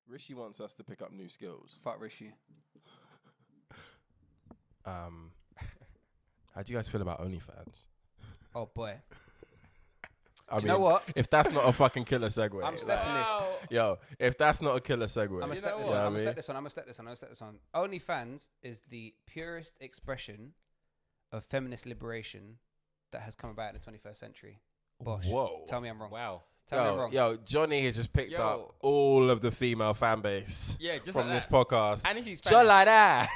Rishi wants us to pick up new skills. Fuck Rishi. How do you guys feel about OnlyFans? Oh boy. I You know what? If that's not a fucking killer segue, I'm stepping this. Yo, if that's not a killer segue, I'm gonna you step know this what one. I I'm mean? gonna step this one. OnlyFans is the purest expression of feminist liberation that has come about in the 21st century. Bosh. Whoa. Tell me I'm wrong. Wow. Tell me I'm wrong. Yo, Johnny has just picked up all of the female fan base Yeah, just from like this that. podcast. And he's Just like that.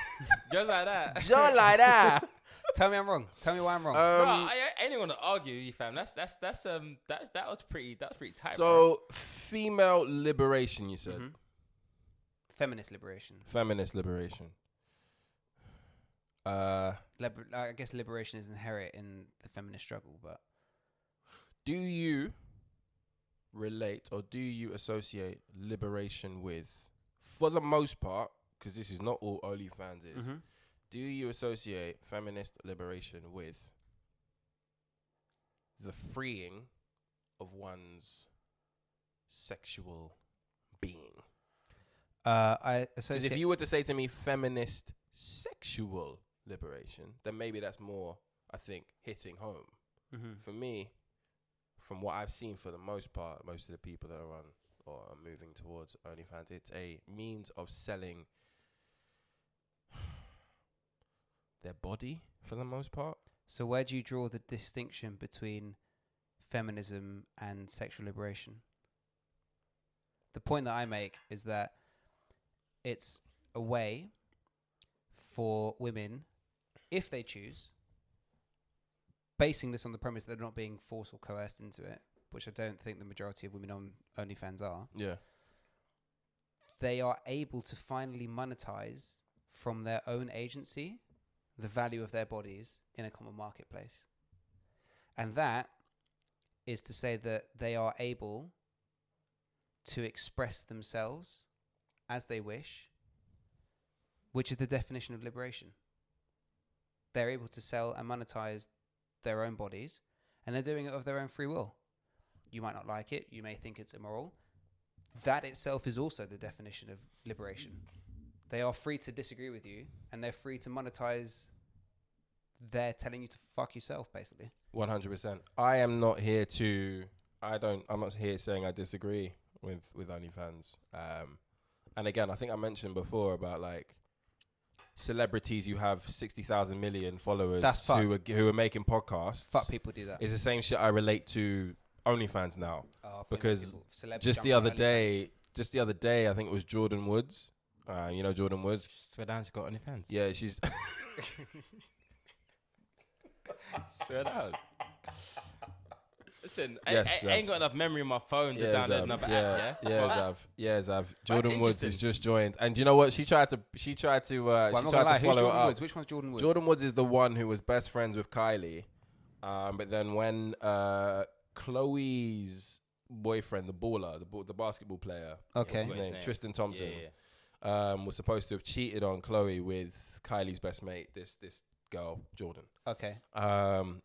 Just like that. Just like that. Tell me I'm wrong. Tell me why I'm wrong. Bro, I ain't gonna argue with you, fam. That was pretty tight. So, female liberation, you said. Mm-hmm. Feminist liberation. Feminist liberation. I guess liberation is inherent in the feminist struggle, but Do you relate or do you associate liberation with, for the most part, because this is not all OnlyFans is, do you associate feminist liberation with the freeing of one's sexual being? I Because associate. if you were to say to me feminist sexual liberation, then maybe that's more, I think, hitting home. For me, from what I've seen, for the most part, most of the people that are on or are moving towards OnlyFans, it's a means of selling their body for the most part. So where do you draw the distinction between feminism and sexual liberation? The point that I make is that it's a way for women, if they choose, basing this on the premise that they're not being forced or coerced into it, which I don't think the majority of women on OnlyFans are. Yeah. They are able to finally monetize from their own agency the value of their bodies in a common marketplace. And that is to say that they are able to express themselves as they wish, which is the definition of liberation. They're able to sell and monetize their own bodies, and they're doing it of their own free will. You might not like it. You may think it's immoral. That itself is also the definition of liberation. They are free to disagree with you, and they're free to monetize their telling you to fuck yourself, basically. 100%. I'm not here saying I disagree with OnlyFans. And again, I think I mentioned before about like celebrities who have 60,000 million followers who are making podcasts. Fuck, people do that. It's the same shit I relate to OnlyFans now. Because just the other day, I think it was Jordan Woods. You know Jordan Woods? Swear down, she got OnlyFans. Yeah, she's... Swear down. Listen, Yes, I ain't got enough memory in my phone to download another app, yeah? Zav. Jordan Woods has just joined. And you know what? She tried to follow it up. Which one's Jordan Woods? Jordan Woods is the one who was best friends with Kylie. But then when Chloe's boyfriend, the baller, the basketball player, okay, what's his name? Tristan Thompson, was supposed to have cheated on Chloe with Kylie's best mate, this girl, Jordan. Okay.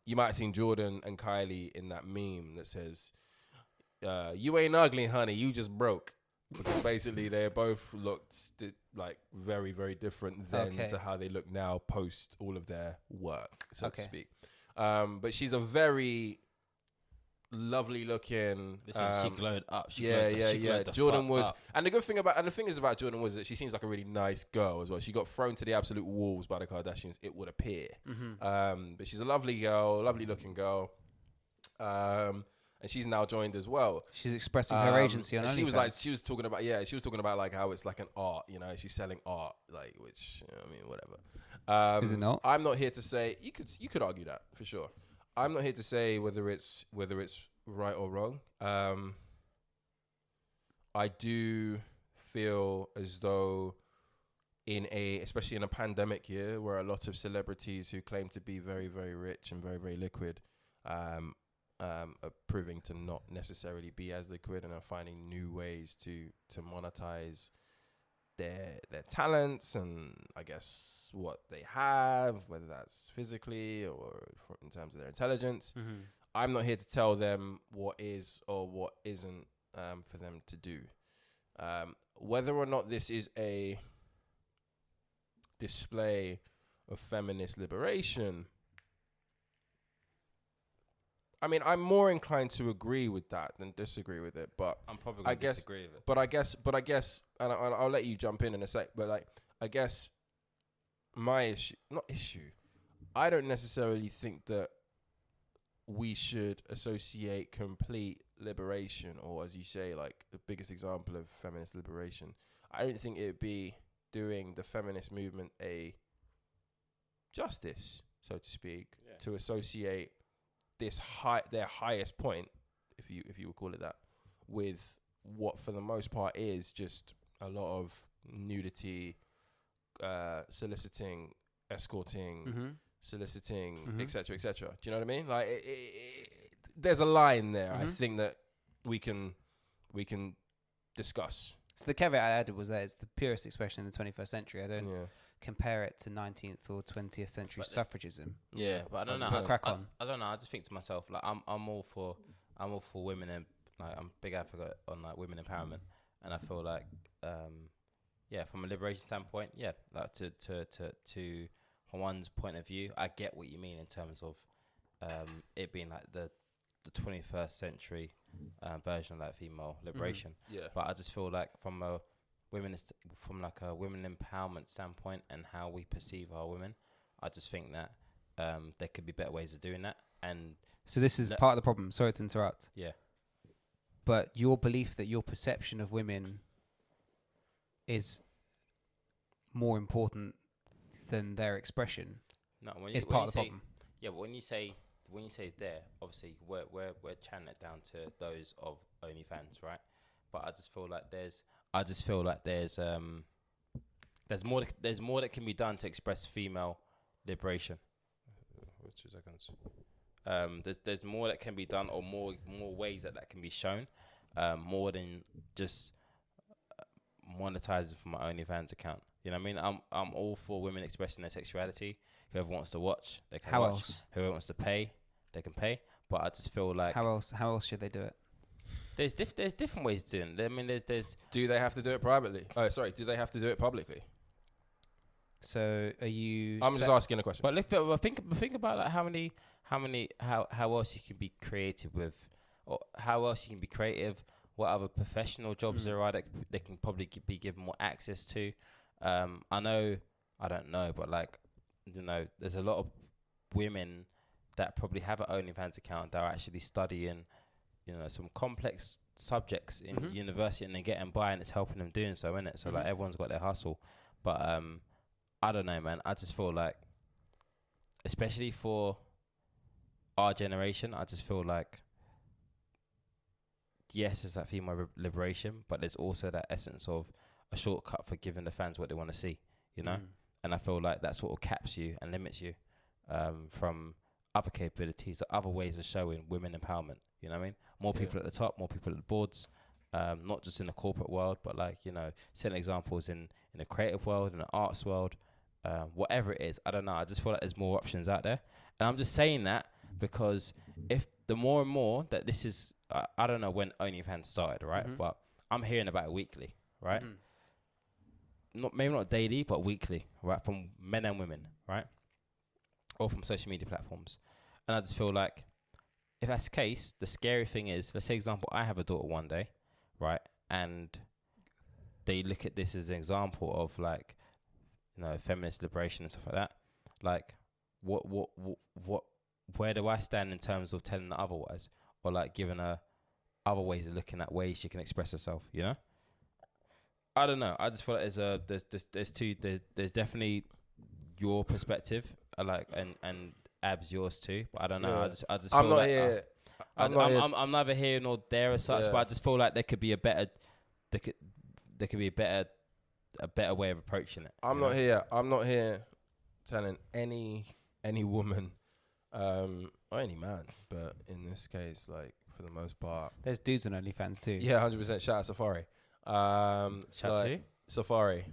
You might have seen Jordan and Kylie in that meme that says, you ain't ugly, honey, you just broke. Because basically they both looked like very, very different then to how they look now post all of their work, so to speak. But she's a very lovely looking. She glowed up. She glowed Jordan Woods. And the thing is about Jordan Woods that she seems like a really nice girl as well. She got thrown to the absolute wolves by the Kardashians, it would appear. But she's a lovely girl, lovely looking girl. And she's now joined as well. She's expressing her agency on OnlyFans. She was talking about like how it's like an art, you know, she's selling art, like, which, you know, I mean, whatever. Is it not? I'm not here to say, you could argue that for sure. I'm not here to say whether it's right or wrong. I do feel as though especially in a pandemic year where a lot of celebrities who claim to be very, very rich and very, very liquid, are proving to not necessarily be as liquid and are finding new ways to monetize their talents and I guess what they have, whether that's physically or in terms of their intelligence. I'm not here to tell them what is or what isn't for them to do. Whether or not this is a display of feminist liberation, I mean, I'm more inclined to agree with that than disagree with it. But I'm probably going to disagree with it. But I guess, and I'll let you jump in a sec. But like, I guess my issue, I don't necessarily think that we should associate complete liberation, or as you say, like the biggest example of feminist liberation. I don't think it would be doing the feminist movement a justice, so to speak, to associate their highest point, if you would call it that, with what for the most part is just a lot of nudity, soliciting, escorting, soliciting, etc., etc. Do you know what I mean? Like, there's a line there. I think that we can discuss. So the caveat I added was that it's the purest expression in the 21st century. I don't compare it to 19th or 20th century suffragism. Yeah, but I don't know. I don't know. I just think to myself, like, I'm all for women, and like, I'm a big advocate on like women empowerment, and I feel like from a liberation standpoint, like to from one's point of view, I get what you mean in terms of it being like the 21st century version of like female liberation. But I just feel like from a women empowerment standpoint and how we perceive our women, I just think that there could be better ways of doing that. And so this is part of the problem. Sorry to interrupt. Yeah. But your belief that your perception of women is more important than their expression is part of the problem. Yeah, but when you say there, obviously we're channeling it down to those of OnlyFans, right? But I just feel like there's more that can be done to express female liberation. 2 seconds. There's more that can be done, or more ways that can be shown, more than just monetizing from my OnlyFans account. You know what I mean? I'm all for women expressing their sexuality. Whoever wants to watch, they can watch. Else? Whoever wants to pay, they can pay. But I just feel like how else should they do it? There's different ways to do it. I mean, there's. Do they have to do it privately? Oh, sorry. Do they have to do it publicly? So are you? I'm just asking a question. But think about like how else you can be creative with, or how else you can be creative. What other professional jobs there are that they can probably be given more access to. I don't know, but like, you know, there's a lot of women that probably have an OnlyFans account that are actually studying, you know, some complex subjects in university, and they're getting by, and it's helping them doing so, innit? So like, everyone's got their hustle. But I don't know, man. I just feel like, especially for our generation, I just feel like, yes, there's that female liberation, but there's also that essence of a shortcut for giving the fans what they want to see, you know? And I feel like that sort of caps you and limits you from other capabilities, other ways of showing women empowerment, you know what I mean? More people at the top, more people at the boards, not just in the corporate world, but like, you know, setting examples in the creative world, in the arts world, whatever it is. I don't know. I just feel like there's more options out there. And I'm just saying that because if the more and more that this is, I don't know when OnlyFans started, right? But I'm hearing about it weekly, right? Maybe not daily, but weekly, right? From men and women, right? Or from social media platforms. And I just feel like, if that's the case, the scary thing is, let's say, example, I have a daughter one day, right? And they look at this as an example of like, you know, feminist liberation and stuff like that. Like, where do I stand in terms of telling her otherwise? Or like giving her other ways of looking at ways she can express herself, you know? I don't know. I just feel like there's definitely your perspective, like, and Ab's yours too. But I don't know. I just feel I'm not like here. I'm neither here nor there as such. But I just feel like there could be a better way of approaching it. I'm not here telling any woman, or any man, but in this case, like, for the most part, there's dudes on OnlyFans too. Yeah, 100%. Shout out Safari. Shout out who? Safari.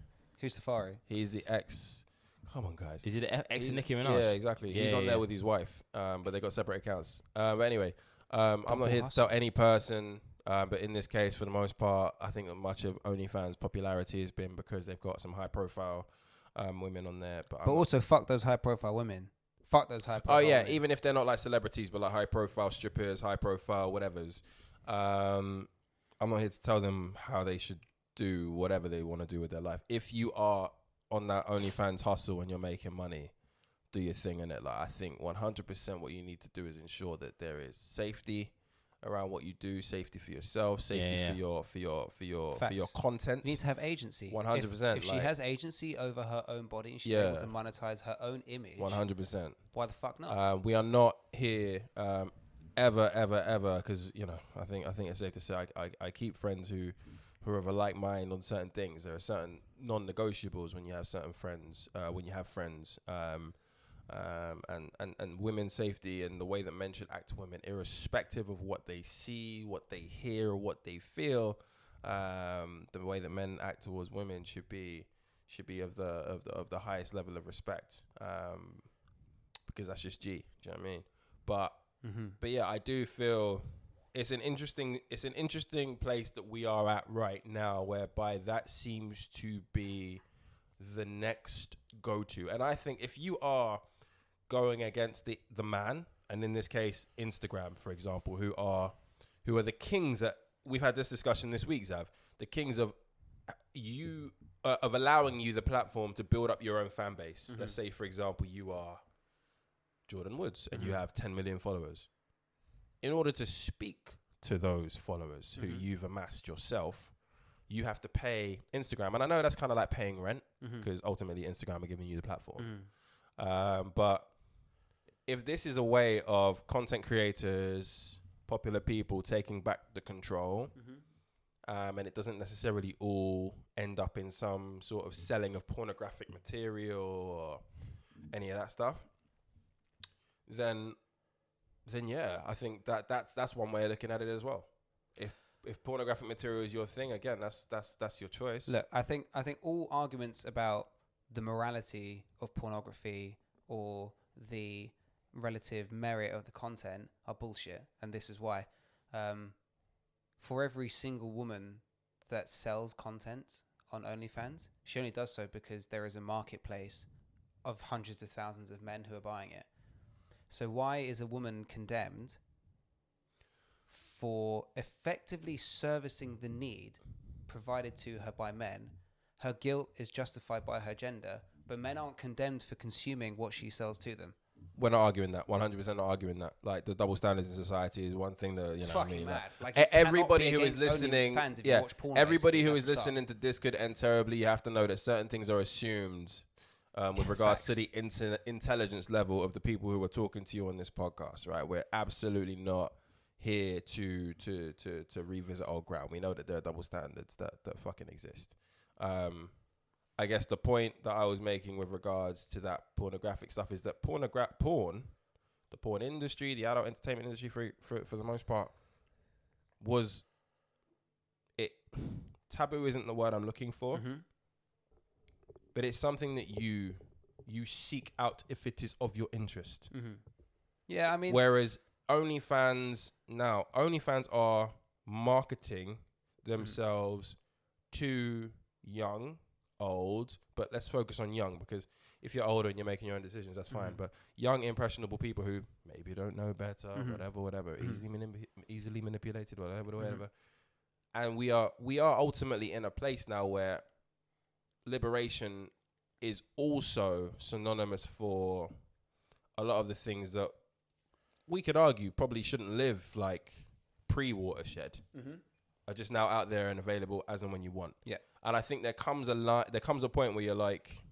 Who's Safari? He's the ex. Come on, guys. Is he the ex of Nicki Minaj? Yeah, exactly. He's on there with his wife, but they got separate accounts. But anyway, I'm not here to tell any person But in this case, for the most part, I think that much of OnlyFans' popularity has been because they've got some high-profile women on there. But also, fuck those high-profile women. Fuck those high-profile women. Even if they're not like celebrities, but like high-profile strippers, high-profile whatevers. I'm not here to tell them how they should do whatever they want to do with their life. If you are on that OnlyFans hustle and you're making money, do your thing in it. Like, I think 100% what you need to do is ensure that there is safety around what you do, safety for yourself, safety for your content. You need to have agency. 100%. If she has agency over her own body and she's able to monetize her own image, 100%. Why the fuck not? We are not here ever, because I think it's safe to say I keep friends who are of a like mind on certain things. There are certain non-negotiables when you have certain friends. And women's safety and the way that men should act to women, irrespective of what they see, what they hear, what they feel, the way that men act towards women should be of the highest level of respect, because that's just G. Do you know what I mean? But yeah, I do feel it's an interesting place that we are at right now, whereby that seems to be the next go-to. And I think if you are going against the man, and in this case Instagram, for example, who are the kings at, we've had this discussion this week, Zav, the kings of allowing you the platform to build up your own fan base. Let's say, for example, you are Jordan Woods and you have 10 million followers. In order to speak to those followers who you've amassed yourself, you have to pay Instagram. And I know that's kind of like paying rent, because ultimately Instagram are giving you the platform. But if this is a way of content creators, popular people taking back the control, and it doesn't necessarily all end up in some sort of selling of pornographic material or any of that stuff, then yeah, I think that's one way of looking at it as well. If pornographic material is your thing, again, that's your choice. Look, I think all arguments about the morality of pornography or the relative merit of the content are bullshit, and this is why. For every single woman that sells content on OnlyFans, she only does so because there is a marketplace of hundreds of thousands of men who are buying it. So why is a woman condemned for effectively servicing the need provided to her by men? Her guilt is justified by her gender, but men aren't condemned for consuming what she sells to them. We're not arguing that. 100% not arguing that. Like, the double standards in society is one thing that, it's what I fucking mean? mad. Like everybody who is listening, everybody who is listening to this could end terribly. You have to know that certain things are assumed with regards to the intelligence level of the people who are talking to you on this podcast, right? We're absolutely not here to revisit old ground. We know that there are double standards that fucking exist. I guess the point that I was making with regards to that pornographic stuff is that the porn industry, the adult entertainment industry for the most part, taboo isn't the word I'm looking for, but it's something that you seek out if it is of your interest. Yeah, I mean, whereas OnlyFans are marketing themselves to young, old, but let's focus on young, because if you're older and you're making your own decisions, that's fine. But young, impressionable people who maybe don't know better, whatever, easily manipulated, whatever. And we are ultimately in a place now where liberation is also synonymous for a lot of the things that we could argue probably shouldn't live like pre-Watershed. Are just now out there and available as and when you want. Yeah. And I think there comes a point where you're like,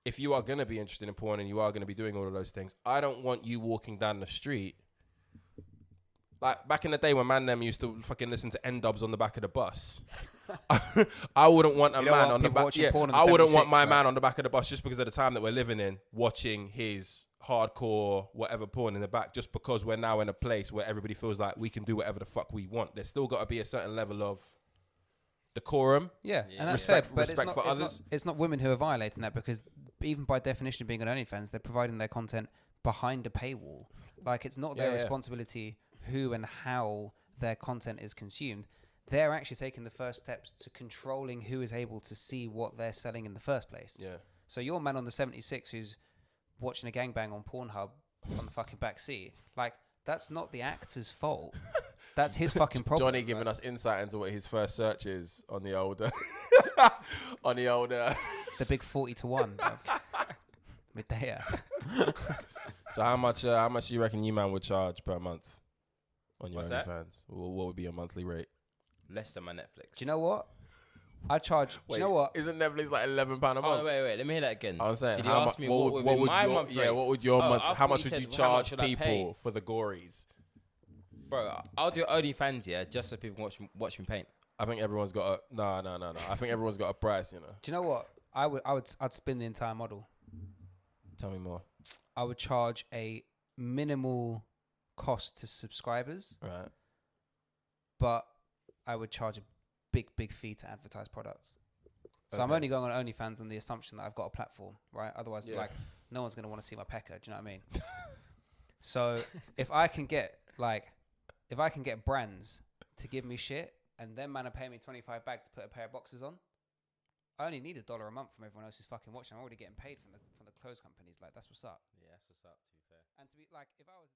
if you are going to be interested in porn and you are going to be doing all of those things, I don't want you walking down the street. Like back in the day when man them used to fucking listen to N-dubs on the back of the bus. I wouldn't want man on the back. Yeah, I wouldn't want my man on the back of the bus just because of the time that we're living in, watching his hardcore whatever porn in the back, just because we're now in a place where everybody feels like we can do whatever the fuck we want. There's still got to be a certain level of decorum. Yeah, and that's respect, fair, but respect for others. It's not women who are violating that, because even by definition of being on OnlyFans, they're providing their content behind a paywall. Like, it's not their responsibility who and how their content is consumed, they're actually taking the first steps to controlling who is able to see what they're selling in the first place. Yeah. So your man on the 76 who's watching a gangbang on Pornhub on the fucking back seat, like, that's not the actor's fault. That's his fucking problem. Johnny giving us insight into what his first search is on the older, the big 40-1. Medea. So how much do you reckon you man would charge per month on your What's that? OnlyFans? What would be your monthly rate? Less than my Netflix. Do you know what? I charge. Wait, do you know what? Isn't Netflix like £11 a month? Oh, no, wait. Let me hear that again. I'm saying, Did you how ask mu- me what would be my month rate? Yeah, what would your Oh, month? I How thought much you would you said, how much charge would I pay? people for the gories? Bro, I'll do OnlyFans, yeah, just so people watch me paint. I think everyone's got a no. I think everyone's got a price. You know. Do you know what? I'd spin the entire model. Tell me more. I would charge a minimal cost to subscribers, Right. but I would charge a big fee to advertise products. So I'm Okay. only going on OnlyFans on the assumption that I've got a platform, right? Otherwise, Yeah. like, no one's going to want to see my pecker. Do you know what I mean? So if I can get brands to give me shit and then man are paying me 25 back to put a pair of boxes on, I only need $1 a month from everyone else who's fucking watching. I'm already getting paid from the clothes companies. Like, that's what's up. Yeah, that's what's up, to be fair. And to be like, if I was